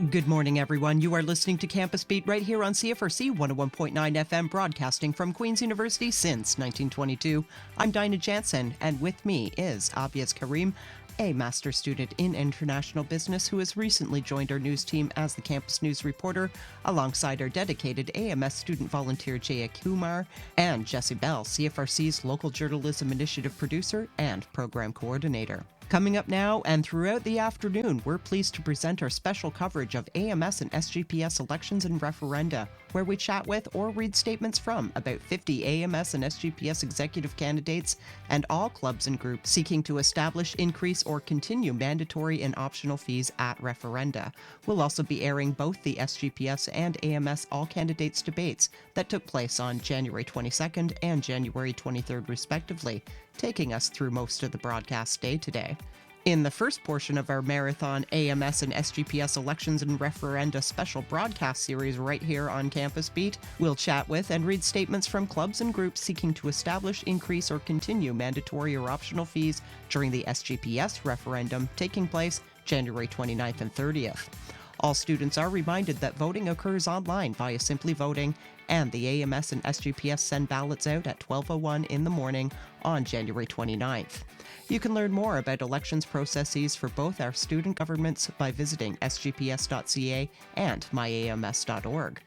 Good morning, everyone. You are listening to Campus Beat right here on CFRC 101.9 FM, broadcasting from Queen's University since 1922. I'm Dinah Jansen, and with me is Abyaz Karim, a master's student in international business who has recently joined our news team as the campus news reporter, alongside our dedicated AMS student volunteer Jaya Kumar, and Jesse Bell, CFRC's local journalism initiative producer and program coordinator. Coming up now and throughout the afternoon, we're pleased to present our special coverage of AMS and SGPS elections and referenda, where we chat with or read statements from about 50 AMS and SGPS executive candidates and all clubs and groups seeking to establish, increase, or continue mandatory and optional fees at referenda. We'll also be airing both the SGPS and AMS all candidates debates that took place on January 22nd and January 23rd, respectively, taking us through most of the broadcast day today. In the first portion of our marathon AMS and SGPS elections and referenda special broadcast series right here on Campus Beat, we'll chat with and read statements from clubs and groups seeking to establish, increase, or continue mandatory or optional fees during the SGPS referendum taking place January 29th and 30th. All students are reminded that voting occurs online via Simply Voting, and the AMS and SGPS send ballots out at 12:01 in the morning on January 29th. You can learn more about elections processes for both our student governments by visiting sgps.ca and myams.org.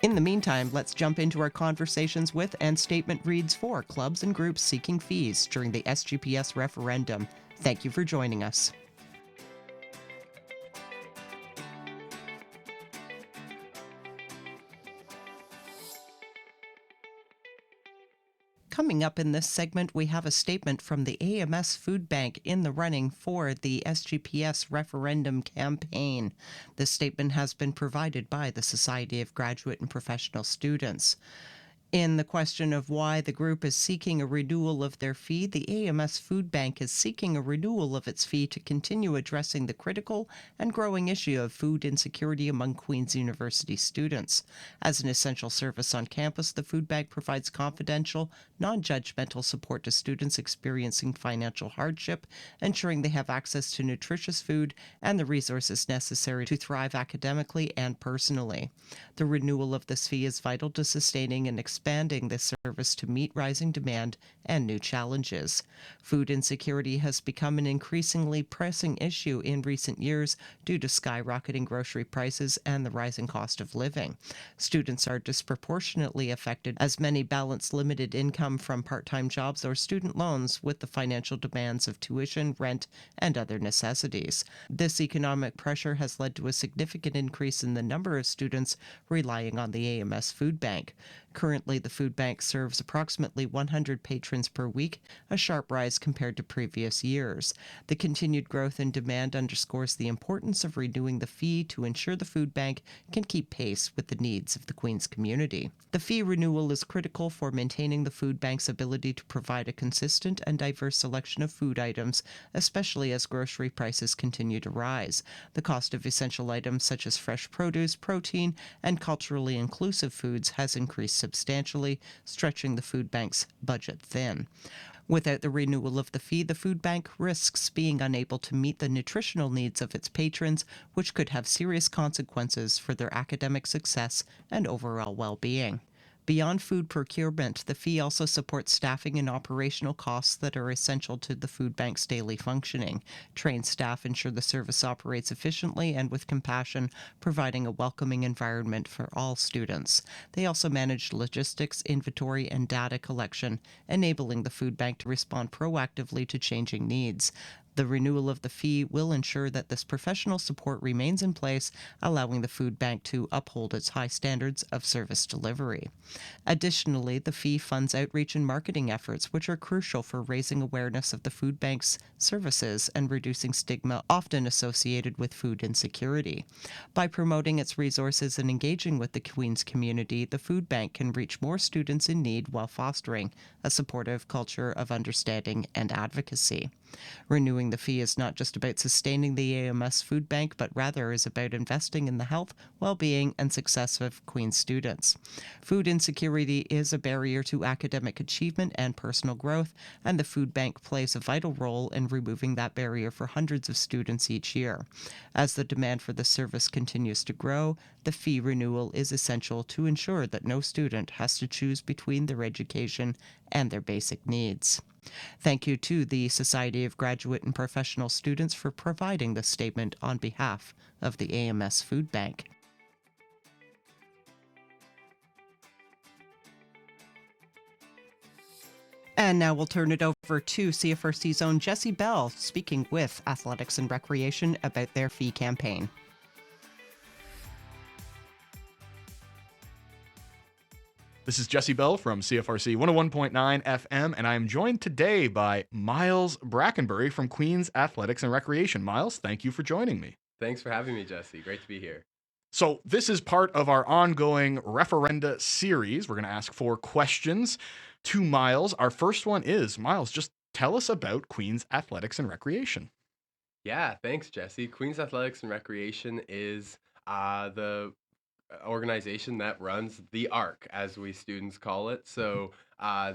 In the meantime, let's jump into our conversations with and statement reads for clubs and groups seeking fees during the SGPS referendum. Thank you for joining us. Coming up in this segment, we have a statement from the AMS Food Bank in the running for the SGPS referendum campaign. This statement has been provided by the Society of Graduate and Professional Students. In the question of why the group is seeking a renewal of their fee, the AMS Food Bank is seeking a renewal of its fee to continue addressing the critical and growing issue of food insecurity among Queen's University students. As an essential service on campus, the food bank provides confidential, non-judgmental support to students experiencing financial hardship, ensuring they have access to nutritious food and the resources necessary to thrive academically and personally. The renewal of this fee is vital to sustaining and expanding this service to meet rising demand and new challenges. Food insecurity has become an increasingly pressing issue in recent years due to skyrocketing grocery prices and the rising cost of living. Students are disproportionately affected as many balance limited income from part-time jobs or student loans with the financial demands of tuition, rent, and other necessities. This economic pressure has led to a significant increase in the number of students relying on the AMS Food Bank. Currently, the food bank serves approximately 100 patrons per week, a sharp rise compared to previous years. The continued growth in demand underscores the importance of renewing the fee to ensure the food bank can keep pace with the needs of the Queen's community. The fee renewal is critical for maintaining the food bank's ability to provide a consistent and diverse selection of food items, especially as grocery prices continue to rise. The cost of essential items such as fresh produce, protein, and culturally inclusive foods has increased substantially, stretching the food bank's budget thin. Without the renewal of the fee, the food bank risks being unable to meet the nutritional needs of its patrons, which could have serious consequences for their academic success and overall well-being. Beyond food procurement, the fee also supports staffing and operational costs that are essential to the food bank's daily functioning. Trained staff ensure the service operates efficiently and with compassion, providing a welcoming environment for all students. They also manage logistics, inventory, and data collection, enabling the food bank to respond proactively to changing needs. The renewal of the fee will ensure that this professional support remains in place, allowing the food bank to uphold its high standards of service delivery. Additionally, the fee funds outreach and marketing efforts, which are crucial for raising awareness of the food bank's services and reducing stigma often associated with food insecurity. By promoting its resources and engaging with the Queen's community, the food bank can reach more students in need while fostering a supportive culture of understanding and advocacy. Renewing Valuing the fee is not just about sustaining the AMS Food Bank, but rather is about investing in the health, well-being, and success of Queen's students. Food insecurity is a barrier to academic achievement and personal growth, and the food bank plays a vital role in removing that barrier for hundreds of students each year. As the demand for the service continues to grow, the fee renewal is essential to ensure that no student has to choose between their education and their basic needs. Thank you to the Society of Graduate and Professional Students for providing this statement on behalf of the AMS Food Bank. And now we'll turn it over to CFRC's own Jesse Bell, speaking with Athletics and Recreation about their fee campaign. This is Jesse Bell from CFRC 101.9 FM, and I am joined today by Miles Brackenbury from Queen's Athletics and Recreation. Miles, thank you for joining me. Thanks for having me, Jesse. Great to be here. So this is part of our ongoing Referenda series. We're going to ask 4 questions to Miles. Our first one is, Miles, just tell us about Queen's Athletics and Recreation. Yeah, thanks, Jesse. Queen's Athletics and Recreation is the organization that runs the ARC, as we students call it. So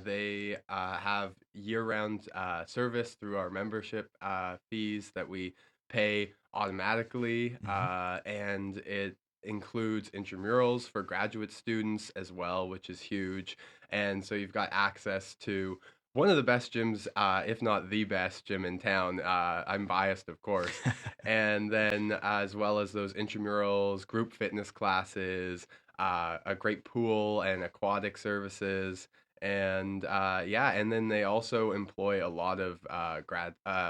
they have year-round service through our membership fees that we pay automatically, and it includes intramurals for graduate students as well, which is huge. And so you've got access to one of the best gyms, if not the best gym in town. I'm biased, of course. And then as well as those intramurals, group fitness classes, a great pool and aquatic services. And and then they also employ a lot of a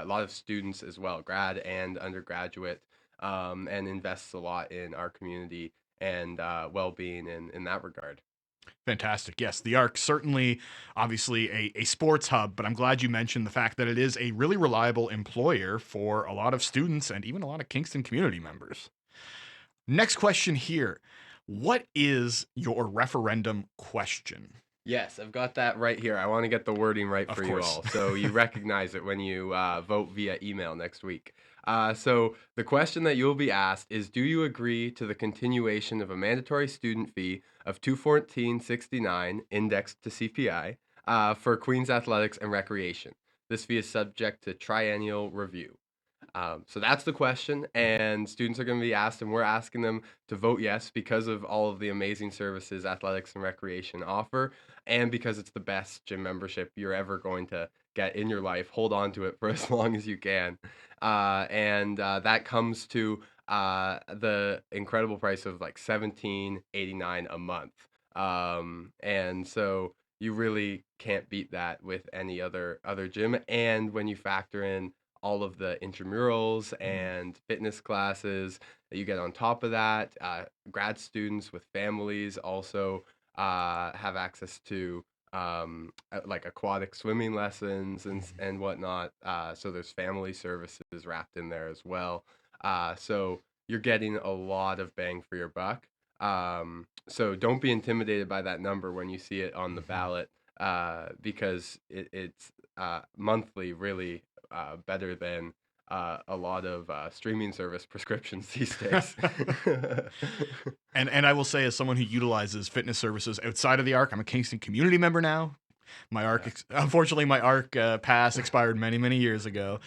lot of students as well, grad and undergraduate, and invests a lot in our community and well-being in that regard. Fantastic. Yes, the ARC certainly, obviously a sports hub, but I'm glad you mentioned the fact that it is a really reliable employer for a lot of students and even a lot of Kingston community members. Next question here. What is your referendum question? Yes, I've got that right here. I want to get the wording right for you all, so you recognize it when you vote via email next week. So the question that you'll be asked is, do you agree to the continuation of a mandatory student fee of $214.69 indexed to CPI for Queen's Athletics and Recreation? This fee is subject to triennial review. So that's the question, and students are going to be asked, and we're asking them to vote yes because of all of the amazing services athletics and recreation offer, and because it's the best gym membership you're ever going to get in your life. Hold on to it for as long as you can. And that comes to the incredible price of like $17.89 a month. And so you really can't beat that with any other gym. And when you factor in all of the intramurals and fitness classes that you get on top of that, grad students with families also have access to like aquatic swimming lessons and whatnot. So there's family services wrapped in there as well. So you're getting a lot of bang for your buck. So don't be intimidated by that number when you see it on the ballot, because it's monthly really better than a lot of streaming service prescriptions these days. And I will say, as someone who utilizes fitness services outside of the ARC, I'm a Kingston community member now. My ARC, unfortunately, my ARC pass expired many years ago,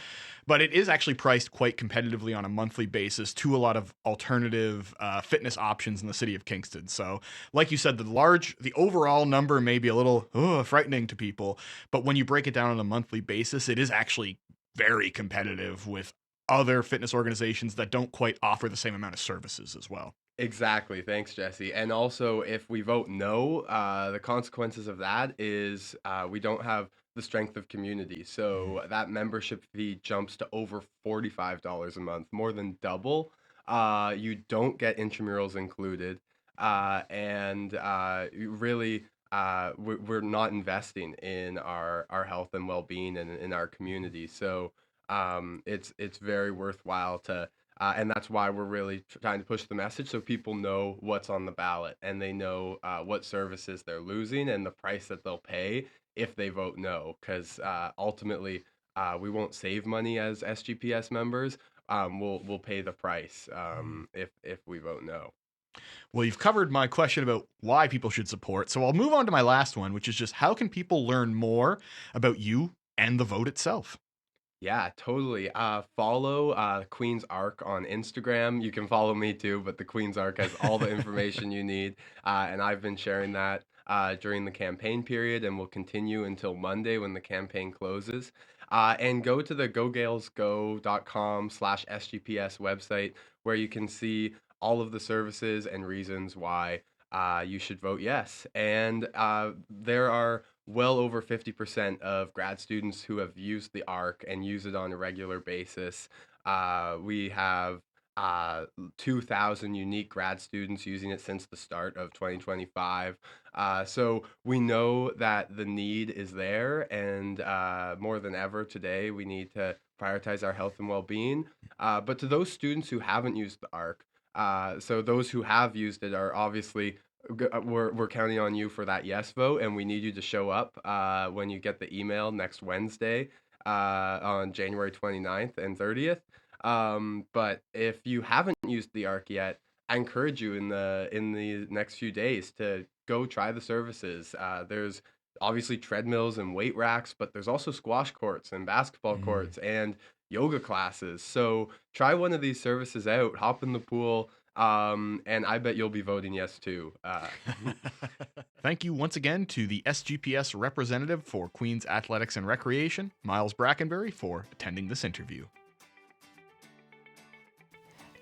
but it is actually priced quite competitively on a monthly basis to a lot of alternative fitness options in the city of Kingston. So, like you said, the overall number may be a little frightening to people, but when you break it down on a monthly basis, it is actually very competitive with other fitness organizations that don't quite offer the same amount of services as well. Exactly. Thanks, Jesse. And also, if we vote no, the consequences of that is we don't have the strength of community. So that membership fee jumps to over $45 a month, more than double. You don't get intramurals included. And really, we're not investing in our health and well-being and in our community. So it's very worthwhile to and that's why we're really trying to push the message so people know what's on the ballot and they know what services they're losing and the price that they'll pay if they vote no. Because ultimately, We won't save money as SGPS members. We'll pay the price if we vote no. Well, you've covered my question about why people should support, so I'll move on to my last one, which is just how can people learn more about you and the vote itself? Yeah, totally. Follow Queen's Arc on Instagram. You can follow me too, but the Queen's Arc has all the information you need. And I've been sharing that during the campaign period and will continue until Monday when the campaign closes. And go to the gogalesgo.com/SGPS website where you can see all of the services and reasons why you should vote yes. And there are well over 50% of grad students who have used the ARC and use it on a regular basis. We have 2,000 unique grad students using it since the start of 2025. So we know that the need is there, and more than ever today, we need to prioritize our health and well-being. But to those students who haven't used the ARC, so those who have used it are obviously we're counting on you for that yes vote, and we need you to show up when you get the email next Wednesday on January 29th and 30th. But if you haven't used the ARC yet, I encourage you in the next few days to go try the services. There's obviously treadmills and weight racks, but there's also squash courts and basketball courts and yoga classes. So try one of these services out, hop in the pool, and I bet you'll be voting yes too. Thank you once again to the SGPS representative for Queens Athletics and Recreation, Miles Brackenbury, for attending this interview.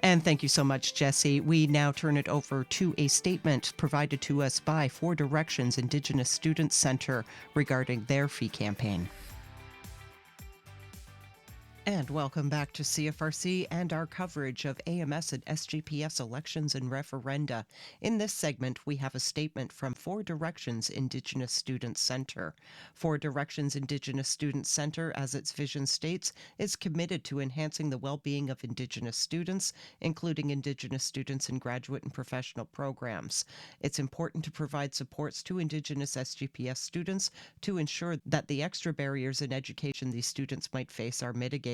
And thank you so much, Jesse. We now turn it over to a statement provided to us by Four Directions Indigenous Students Center regarding their fee campaign. And welcome back to CFRC and our coverage of AMS and SGPS elections and referenda. In this segment, we have a statement from Four Directions Indigenous Students Center. Four Directions Indigenous Students Center, as its vision states, is committed to enhancing the well-being of Indigenous students, including Indigenous students in graduate and professional programs. It's important to provide supports to Indigenous SGPS students to ensure that the extra barriers in education these students might face are mitigated.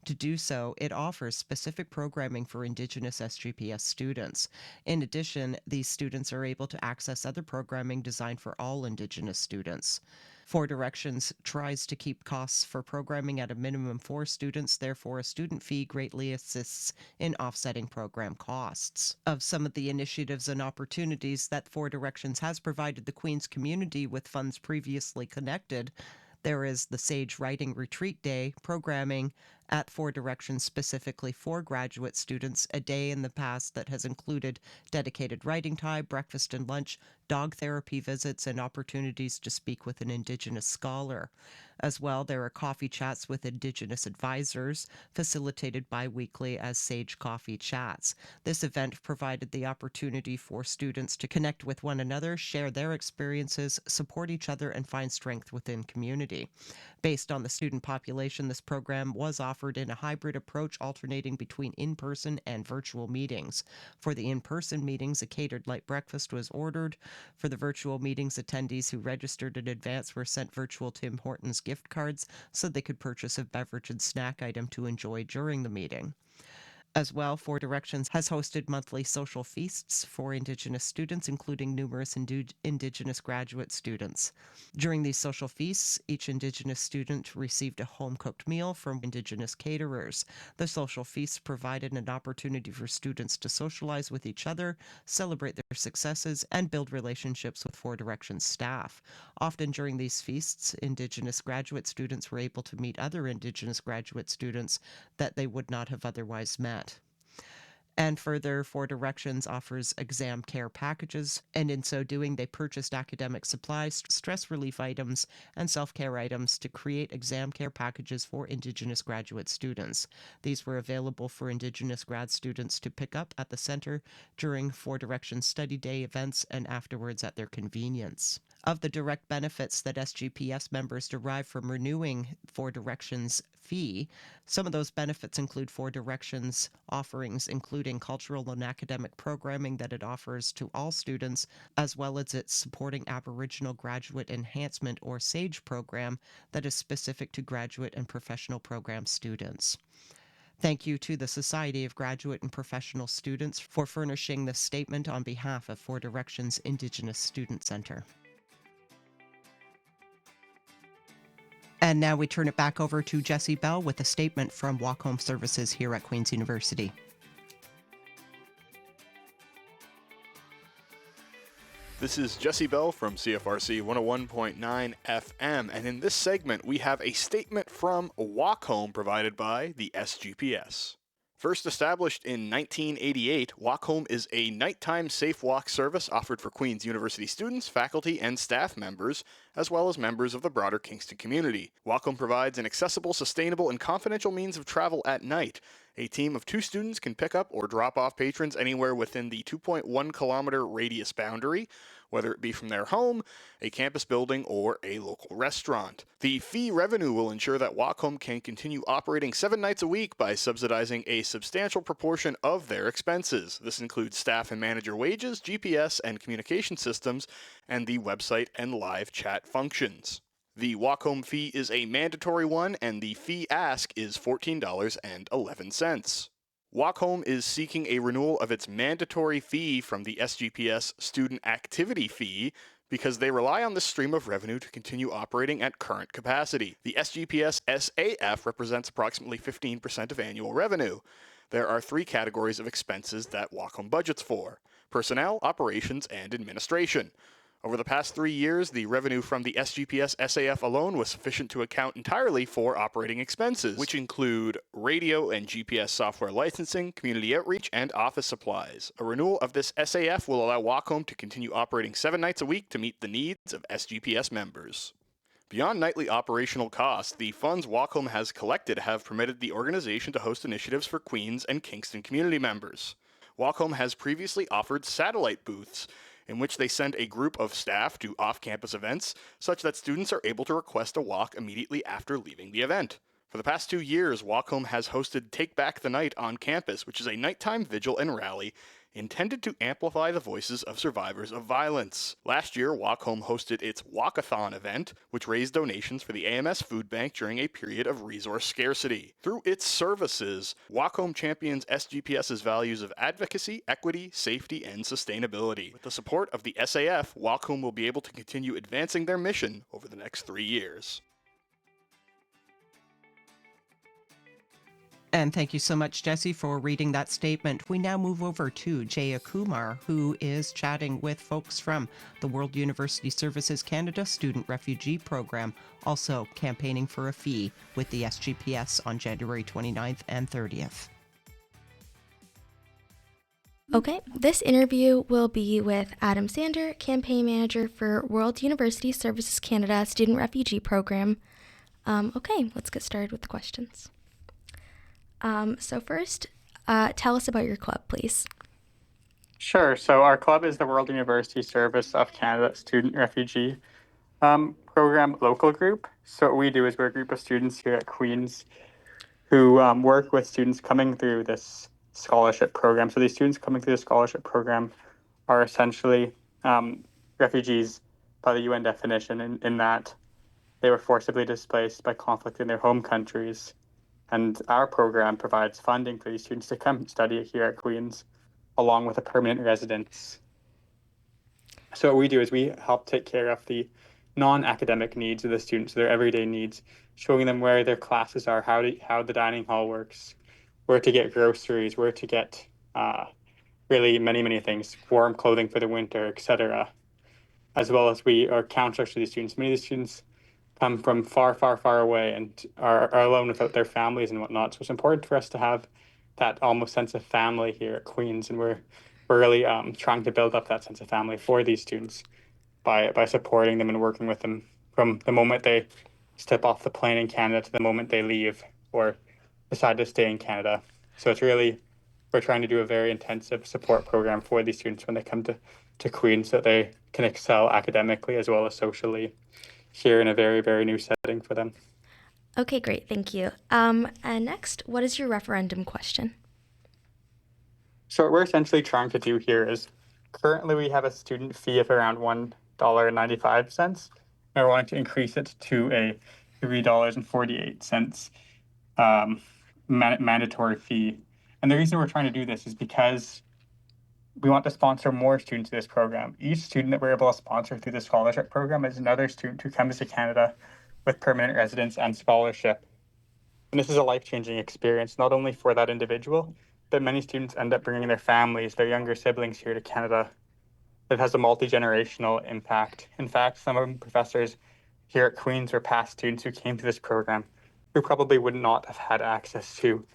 To do so, it offers specific programming for Indigenous SGPS students. In addition, these students are able to access other programming designed for all Indigenous students. Four Directions tries to keep costs for programming at a minimum for students, therefore a student fee greatly assists in offsetting program costs. Of some of the initiatives and opportunities that Four Directions has provided the Queen's community with funds previously connected, there is the Sage Writing Retreat Day programming at Four Directions specifically for graduate students, a day in the past that has included dedicated writing time, breakfast and lunch, dog therapy visits, and opportunities to speak with an Indigenous scholar. As well, there are coffee chats with Indigenous advisors, facilitated bi-weekly as Sage Coffee Chats. This event provided the opportunity for students to connect with one another, share their experiences, support each other, and find strength within community. Based on the student population, this program was offered in a hybrid approach, alternating between in-person and virtual meetings. For the in-person meetings, a catered light breakfast was ordered. For the virtual meetings, attendees who registered in advance were sent virtual Tim Hortons gift cards so they could purchase a beverage and snack item to enjoy during the meeting. As well, Four Directions has hosted monthly social feasts for Indigenous students, including numerous Indigenous graduate students. During these social feasts, each Indigenous student received a home-cooked meal from Indigenous caterers. The social feasts provided an opportunity for students to socialize with each other, celebrate their successes, and build relationships with Four Directions staff. Often during these feasts, Indigenous graduate students were able to meet other Indigenous graduate students that they would not have otherwise met. And further, Four Directions offers exam care packages, and in so doing, they purchased academic supplies, stress relief items, and self-care items to create exam care packages for Indigenous graduate students. These were available for Indigenous grad students to pick up at the center during Four Directions Study Day events and afterwards at their convenience. Of the direct benefits that SGPS members derive from renewing For Directions fee, some of those benefits include For Directions offerings, including cultural and academic programming that it offers to all students, as well as its supporting Aboriginal Graduate Enhancement or SAGE program that is specific to graduate and professional program students. Thank you to the Society of Graduate and Professional Students for furnishing this statement on behalf of For Directions Indigenous Student Center. And now we turn it back over to Jesse Bell with a statement from Walk Home Services here at Queen's University. This is Jesse Bell from CFRC 101.9 FM, and in this segment we have a statement from Walk Home provided by the SGPS. First established in 1988, Walk Home is a nighttime safe walk service offered for Queen's University students, faculty, and staff members, as well as members of the broader Kingston community. Walk Home provides an accessible, sustainable, and confidential means of travel at night. A team of 2 students can pick up or drop off patrons anywhere within the 2.1 kilometer radius boundary, whether it be from their home, a campus building, or a local restaurant. The fee revenue will ensure that Walk Home can continue operating 7 nights a week by subsidizing a substantial proportion of their expenses. This includes staff and manager wages, GPS and communication systems, and the website and live chat functions. The Walk Home fee is a mandatory one, and the fee ask is $14.11. Walk Home is seeking a renewal of its mandatory fee from the SGPS student activity fee because they rely on this stream of revenue to continue operating at current capacity. The SGPS SAF represents approximately 15% of annual revenue. There are 3 categories of expenses that Walk Home budgets for: personnel, operations, and administration. Over the past 3 years, the revenue from the SGPS SAF alone was sufficient to account entirely for operating expenses, which include radio and GPS software licensing, community outreach, and office supplies. A renewal of this SAF will allow Walk Home to continue operating 7 nights a week to meet the needs of SGPS members. Beyond nightly operational costs, the funds Walk Home has collected have permitted the organization to host initiatives for Queens and Kingston community members. Walk Home has previously offered satellite booths, in which they send a group of staff to off-campus events, such that students are able to request a walk immediately after leaving the event. For the past 2 years, Walk Home has hosted Take Back the Night on campus, which is a nighttime vigil and rally intended to amplify the voices of survivors of violence. Last year, Walk Home hosted its Walkathon event, which raised donations for the AMS food bank during a period of resource scarcity. Through its services, Walk Home champions SGPS's values of advocacy, equity, safety, and sustainability. With the support of the SAF, Walk Home will be able to continue advancing their mission over the next 3 years. And thank you so much, Jesse, for reading that statement. We now move over to Jaya Kumar, who is chatting with folks from the World University Services Canada Student Refugee Program, also campaigning for a fee with the SGPS on January 29th and 30th. Okay, this interview will be with Adam Sander, Campaign Manager for World University Services Canada Student Refugee Program. Okay, let's get started with the questions. So first, tell us about your club, please. Sure. So our club is the World University Service of Canada Student Refugee Program local group. So what we do is we're a group of students here at Queen's who work with students coming through this scholarship program. So these students coming through the scholarship program are essentially refugees by the UN definition in that they were forcibly displaced by conflict in their home countries. And our program provides funding for these students to come study here at Queen's, along with a permanent residence. So what we do is we help take care of the non-academic needs of the students, their everyday needs, showing them where their classes are, how the dining hall works, where to get groceries, where to get really many things, warm clothing for the winter, etc. As well as we are counselors to these students. Many of the students come from far away and are alone without their families and whatnot. So it's important for us to have that almost sense of family here at Queen's, and we're really trying to build up that sense of family for these students by supporting them and working with them from the moment they step off the plane in Canada to the moment they leave or decide to stay in Canada. So it's really, we're trying to do a very intensive support program for these students when they come to to Queen's so that they can excel academically as well as socially here in a very, very new setting for them. Okay, great. Thank you. And next, what is your referendum question? So what we're essentially trying to do here is currently we have a student fee of around $1.95, and we're wanting to increase it to a $3.48 mandatory fee. And the reason we're trying to do this is because we want to sponsor more students to this program. Each student that we're able to sponsor through the scholarship program is another student who comes to Canada with permanent residence and scholarship. And this is a life-changing experience, not only for that individual, but many students end up bringing their families, their younger siblings here to Canada. It has a multi-generational impact. In fact, some of the professors here at Queen's were past students who came to this program who probably would not have had access to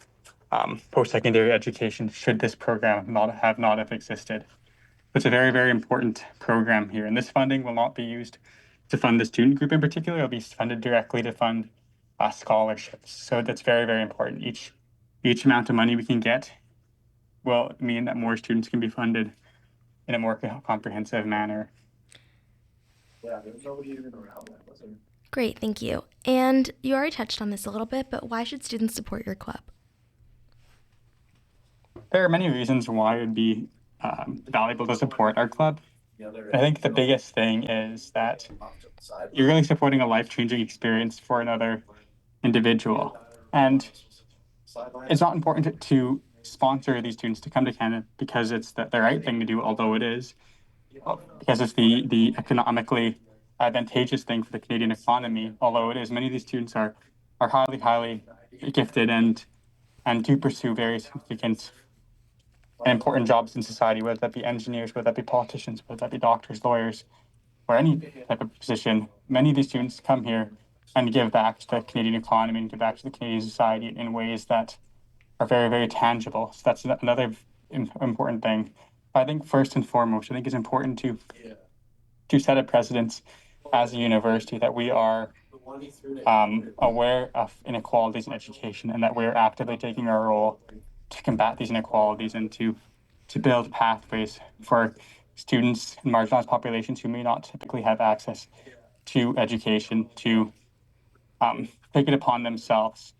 post-secondary education should this program not have existed. It's a very, very important program here, and this funding will not be used to fund the student group in particular. It'll be funded directly to fund scholarships. So that's very, very important. Each amount of money we can get will mean that more students can be funded in a more comprehensive manner. Great, thank you. And you already touched on this a little bit, but why should students support your club? There are many reasons why it would be valuable to support our club. I think the biggest thing is that you're really supporting a life-changing experience for another individual. And it's not important to sponsor these students to come to Canada because it's the right thing to do, although it is, because it's the economically advantageous thing for the Canadian economy, although it is. Many of these students are highly, highly gifted and do pursue very significant and important jobs in society, whether that be engineers, whether that be politicians, whether that be doctors, lawyers, or any type of position. Many of these students come here and give back to the Canadian economy and give back to the Canadian society in ways that are very, very tangible. So that's another important thing. I think first and foremost, I think it's important to set a precedence as a university that we are aware of inequalities in education and that we're actively taking our role to combat these inequalities and to build pathways for students and marginalized populations who may not typically have access to education to take it upon themselves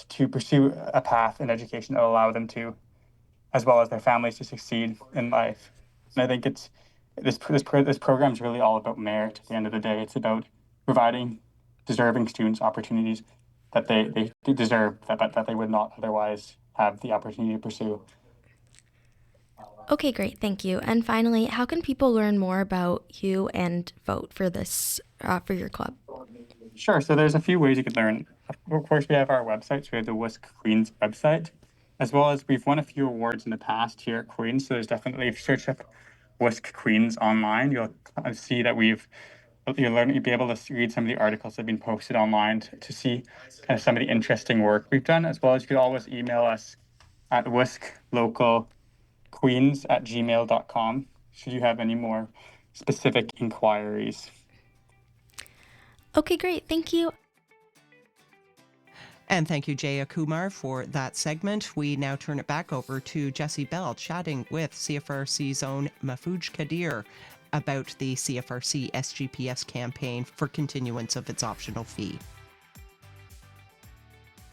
to pursue a path in education that will allow them to, as well as their families, to succeed in life. And I think this program is really all about merit. At the end of the day, it's about providing deserving students opportunities that they deserve, that they would not otherwise have the opportunity to pursue. Okay, great. Thank you. And finally, how can people learn more about you and vote for this, for your club? Sure. So there's a few ways you could learn. Of course, we have our website. So we have the WISC Queen's website, as well as we've won a few awards in the past here at Queen's. So there's definitely, if you search up WISC Queen's online, you'll see that you'll be able to read some of the articles that have been posted online to see kind of some of the interesting work we've done, as well as you could always email us at wisklocalqueens@gmail.com should you have any more specific inquiries. Okay, great. Thank you. And thank you, Jaya Kumar, for that segment. We now turn it back over to Jessie Bell chatting with CFRC's own Mahfooj Kadir about the CFRC SGPS campaign for continuance of its optional fee.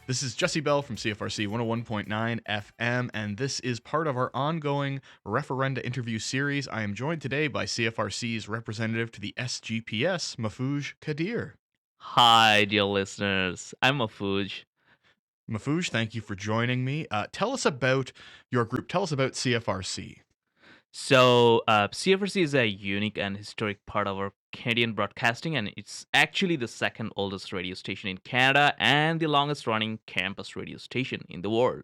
This is Jessie Bell from CFRC 101.9 FM, and this is part of our ongoing Referenda interview series. I am joined today by CFRC's representative to the SGPS, Mahfooj Kadir. Hi, dear listeners. I'm Mahfooj. Mahfooj, thank you for joining me. Tell us about your group. Tell us about CFRC. So, CFRC is a unique and historic part of our Canadian broadcasting, and it's actually the second oldest radio station in Canada and the longest running campus radio station in the world.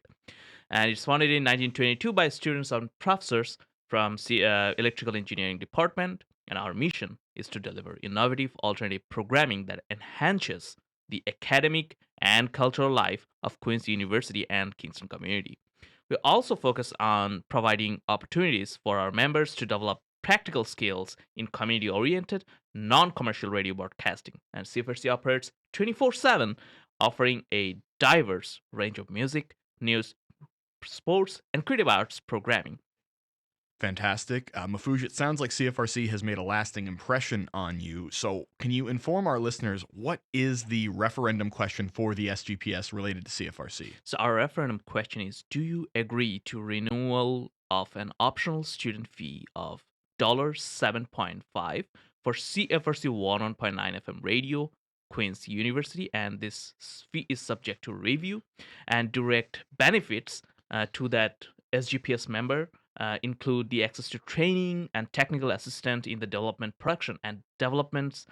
And it's founded in 1922 by students and professors from Electrical Engineering Department, and our mission is to deliver innovative alternative programming that enhances the academic and cultural life of Queen's University and Kingston community. We also focus on providing opportunities for our members to develop practical skills in community-oriented, non-commercial radio broadcasting. And CFRC operates 24/7, offering a diverse range of music, news, sports, and creative arts programming. Fantastic. Mafuj, it sounds like CFRC has made a lasting impression on you. So, can you inform our listeners what is the referendum question for the SGPS related to CFRC? So our referendum question is: do you agree to renewal of an optional student fee of $7.5 for CFRC 101.9 FM radio, Queen's University, and this fee is subject to review, and direct benefits to that SGPS member include the access to training and technical assistant in the development, production, and developments,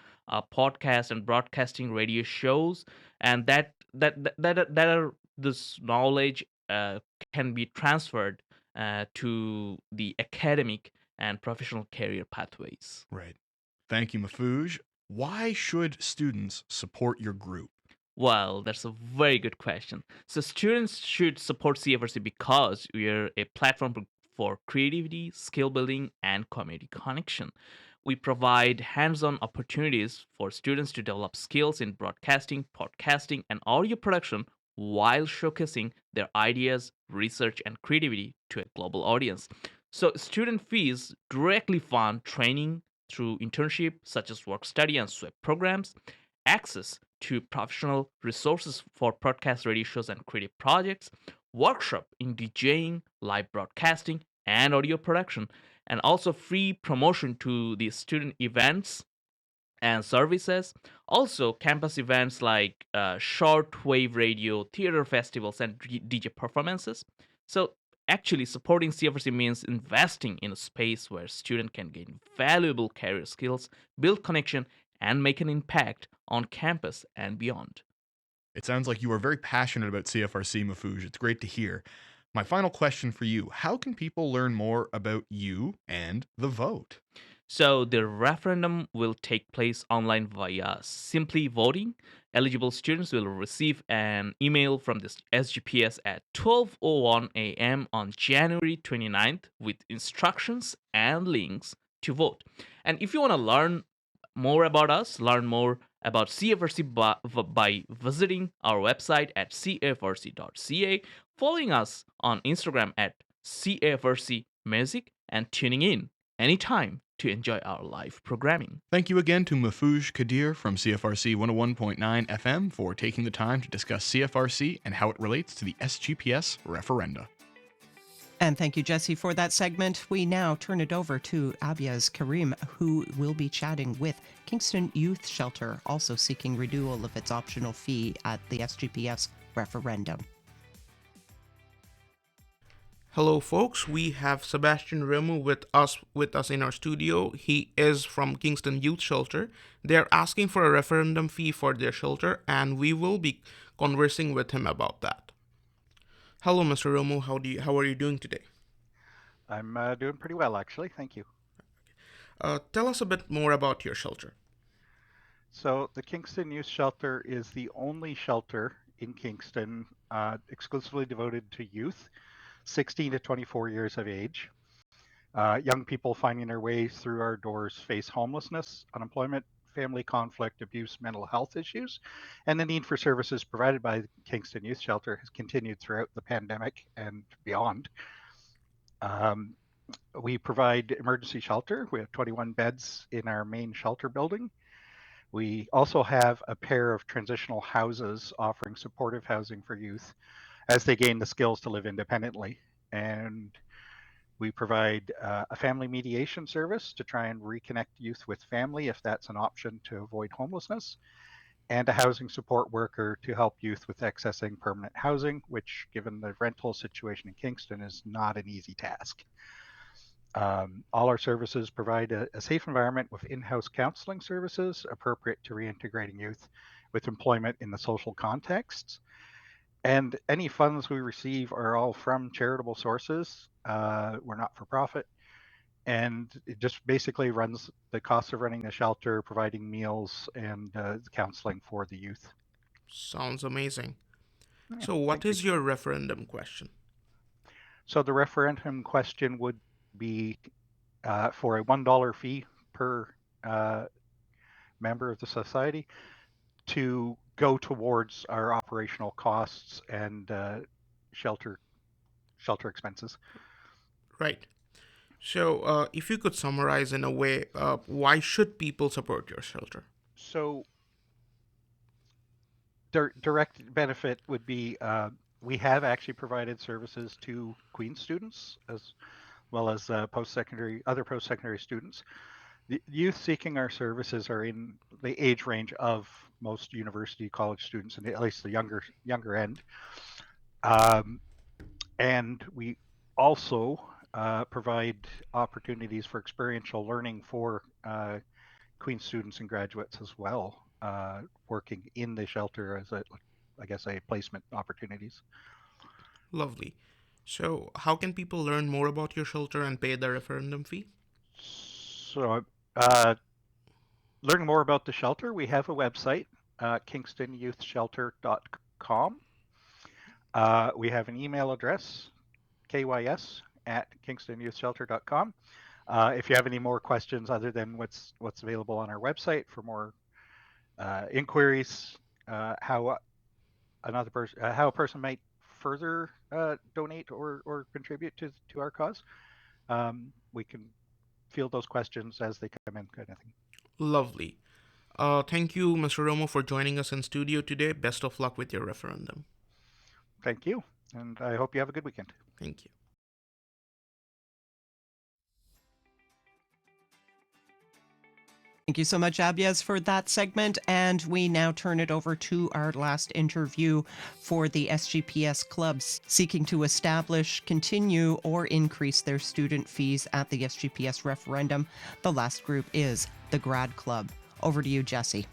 podcast and broadcasting radio shows, and that are this knowledge can be transferred to the academic and professional career pathways. Right. Thank you, Mafuj. Why should students support your group? Well, that's a very good question. So students should support CFRC because we are a platform for creativity, skill building, and community connection. We provide hands-on opportunities for students to develop skills in broadcasting, podcasting, and audio production while showcasing their ideas, research, and creativity to a global audience. So student fees directly fund training through internship such as work study and SWEP programs, access to professional resources for podcast radio shows and creative projects, workshop in DJing, live broadcasting, and audio production, and also free promotion to the student events and services. Also, campus events like shortwave radio, theater festivals, and DJ performances. So, actually, supporting CFRC means investing in a space where students can gain valuable career skills, build connection, and make an impact on campus and beyond. It sounds like you are very passionate about CFRC, Mafuj. It's great to hear. My final question for you: how can people learn more about you and the vote? So the referendum will take place online via simply voting. Eligible students will receive an email from the SGPS at 12:01 a.m. on January 29th with instructions and links to vote. And if you want to learn more about us, learn more about CFRC by visiting our website at cfrc.ca, following us on Instagram at CFRC Music, and tuning in anytime to enjoy our live programming. Thank you again to Mafuj Kadir from CFRC 101.9 FM for taking the time to discuss CFRC and how it relates to the SGPS referenda. And thank you, Jesse, for that segment. We now turn it over to Abyaz Karim, who will be chatting with Kingston Youth Shelter, also seeking renewal of its optional fee at the SGPS referendum. Hello, folks. We have Sebastian Remu with us in our studio. He is from Kingston Youth Shelter. They're asking for a referendum fee for their shelter, and we will be conversing with him about that. Hello, Mr. Remu. How are you doing today? I'm doing pretty well, actually. Thank you. Tell us a bit more about your shelter. So the Kingston Youth Shelter is the only shelter in Kingston exclusively devoted to youth, 16 to 24 years of age. Young people finding their way through our doors face homelessness, unemployment, family conflict, abuse, mental health issues, and the need for services provided by the Kingston Youth Shelter has continued throughout the pandemic and beyond. We provide emergency shelter. We have 21 beds in our main shelter building. We also have a pair of transitional houses offering supportive housing for youth as they gain the skills to live independently. And we provide a family mediation service to try and reconnect youth with family if that's an option to avoid homelessness, and a housing support worker to help youth with accessing permanent housing, which, given the rental situation in Kingston, is not an easy task. All our services provide a safe environment with in-house counseling services appropriate to reintegrating youth with employment in the social contexts. And any funds we receive are all from charitable sources. We're not for profit. And it just basically runs the cost of running the shelter, providing meals and counseling for the youth. Sounds amazing. Yeah, So what is your referendum question? So the referendum question would be for a $1 fee per member of the society to go towards our operational costs and shelter expenses. Right. So, if you could summarize in a way, why should people support your shelter? So direct benefit would be we have actually provided services to Queen's students as well as other post-secondary students. The youth seeking our services are in the age range of most university college students, and at least the younger end. And we also provide opportunities for experiential learning for Queen's students and graduates as well, working in the shelter as a placement opportunities. Lovely. So, how can people learn more about your shelter and pay the referendum fee? So, uh, learning more about the shelter, we have a website, kingstonyouthshelter.com. We have an email address, kys@kingstonyouthshelter.com. If you have any more questions other than what's available on our website for more inquiries, how how a person might further donate or contribute to our cause, we can field those questions as they come in, kind of thing. Lovely. Thank you, Mr. Romo, for joining us in studio today. Best of luck with your referendum. Thank you, and I hope you have a good weekend. Thank you. Thank you so much, Abyaz, for that segment. And we now turn it over to our last interview for the SGPS clubs seeking to establish, continue, or increase their student fees at the SGPS referendum. The last group is the Grad Club. Over to you, Jesse.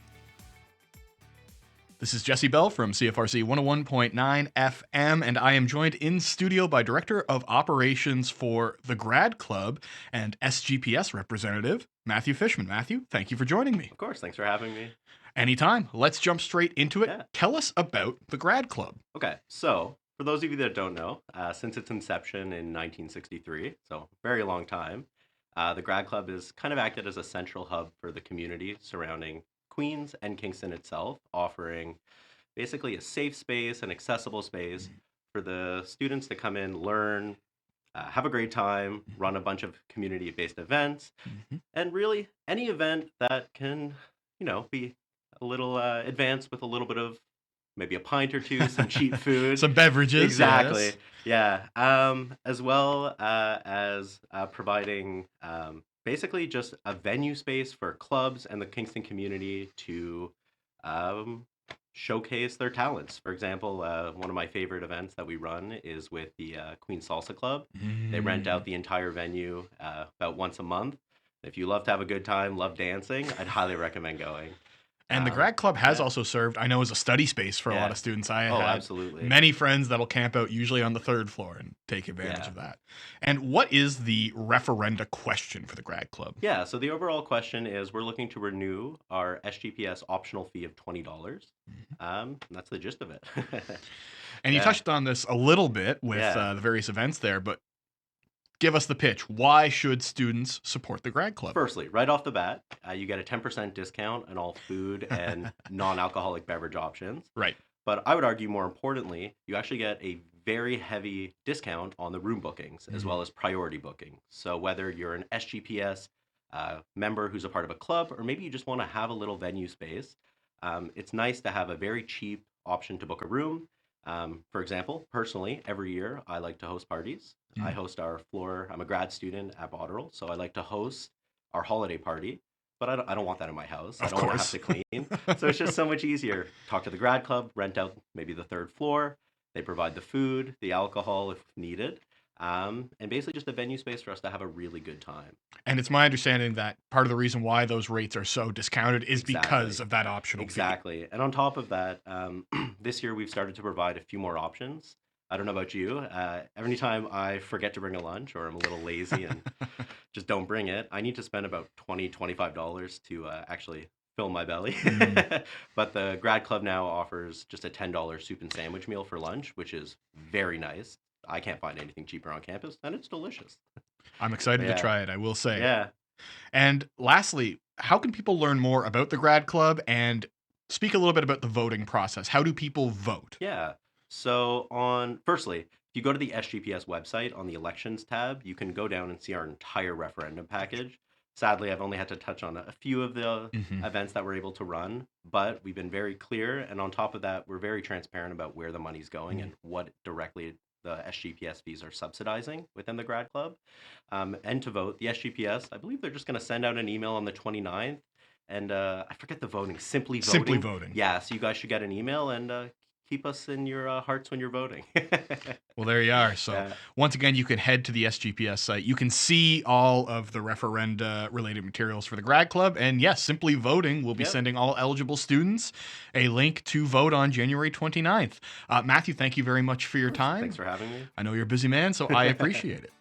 This is Jesse Bell from CFRC 101.9 FM, and I am joined in studio by Director of Operations for the Grad Club and SGPS representative, Matthew Fishman. Matthew, thank you for joining me. Of course, thanks for having me. Anytime. Let's jump straight into it. Yeah. Tell us about the Grad Club. Okay, so for those of you that don't know, since its inception in 1963, so very long time, the Grad Club has kind of acted as a central hub for the community surrounding Queens and Kingston itself, offering basically a safe space, an accessible space for the students to come in, learn, have a great time, run a bunch of community-based events, and really any event that can, be a little advanced with a little bit of maybe a pint or two, some cheap food. Some beverages. Exactly. Yes. Yeah. As well as providing basically just a venue space for clubs and the Kingston community to showcase their talents. For example, one of my favorite events that we run is with the Queen Salsa Club. They rent out the entire venue about once a month. If you love to have a good time, love dancing, I'd highly recommend going. And the Grad Club has yeah. also served, I know, as a study space for a lot of students. I have absolutely. many friends that'll camp out usually on the third floor and take advantage of that. And what is the referenda question for the Grad Club? Yeah, so the overall question is we're looking to renew our SGPS optional fee of $20. That's the gist of it. And you touched on this a little bit with the various events there, but give us the pitch. Why should students support the Grad Club? Firstly, right off the bat, you get a 10% discount on all food and non-alcoholic beverage options. Right. But I would argue more importantly, you actually get a very heavy discount on the room bookings as well as priority booking. So whether you're an SGPS member who's a part of a club, or maybe you just want to have a little venue space, it's nice to have a very cheap option to book a room. For example, personally, every year I like to host parties. I host our floor. I'm a grad student at Botterill, so I like to host our holiday party. But I don't want that in my house. I don't want to have to clean. So it's just so much easier. Talk to the Grad Club, rent out maybe the third floor. They provide the food, the alcohol if needed, and basically just a venue space for us to have a really good time. And it's my understanding that part of the reason why those rates are so discounted is because of that optional fee. Exactly. And on top of that, this year we've started to provide a few more options. I don't know about you. Every time I forget to bring a lunch or I'm a little lazy and just don't bring it, I need to spend about $20, $25 to actually fill my belly. But the Grad Club now offers just a $10 soup and sandwich meal for lunch, which is very nice. I can't find anything cheaper on campus, and it's delicious. I'm excited to try it, I will say. Yeah. And lastly, how can people learn more about the Grad Club and speak a little bit about the voting process? How do people vote? Yeah. So firstly, if you go to the SGPS website on the elections tab, you can go down and see our entire referendum package. Sadly, I've only had to touch on a few of the events that we're able to run, but we've been very clear. And on top of that, we're very transparent about where the money's going and what directly the SGPS fees are subsidizing within the grad club. And to vote, the SGPS, I believe they're just going to send out an email on the 29th. And I forget the voting, simply voting. Simply voting. Yeah, so you guys should get an email and keep us in your hearts when you're voting. Well, there you are. So once again, you can head to the SGPS site. You can see all of the referenda related materials for the grad club. And yes, Simply Voting will be sending all eligible students a link to vote on January 29th. Matthew, thank you very much for your time. Thanks for having me. I know you're a busy man, so I appreciate it.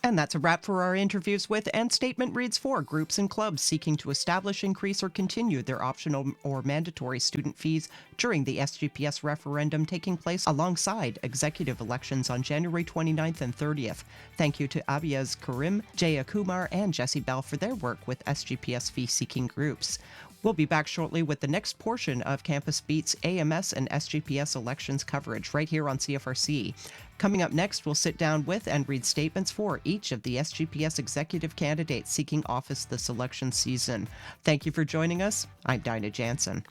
And that's a wrap for our interviews with and statement reads for groups and clubs seeking to establish, increase, or continue their optional or mandatory student fees during the SGPS referendum taking place alongside executive elections on January 29th and 30th. Thank you to Abyaz Karim, Jaya Kumar, and Jesse Bell for their work with SGPS fee-seeking groups. We'll be back shortly with the next portion of Campus Beat's AMS and SGPS elections coverage right here on CFRC. Coming up next, we'll sit down with and read statements for each of the SGPS executive candidates seeking office this election season. Thank you for joining us. I'm Dinah Jansen.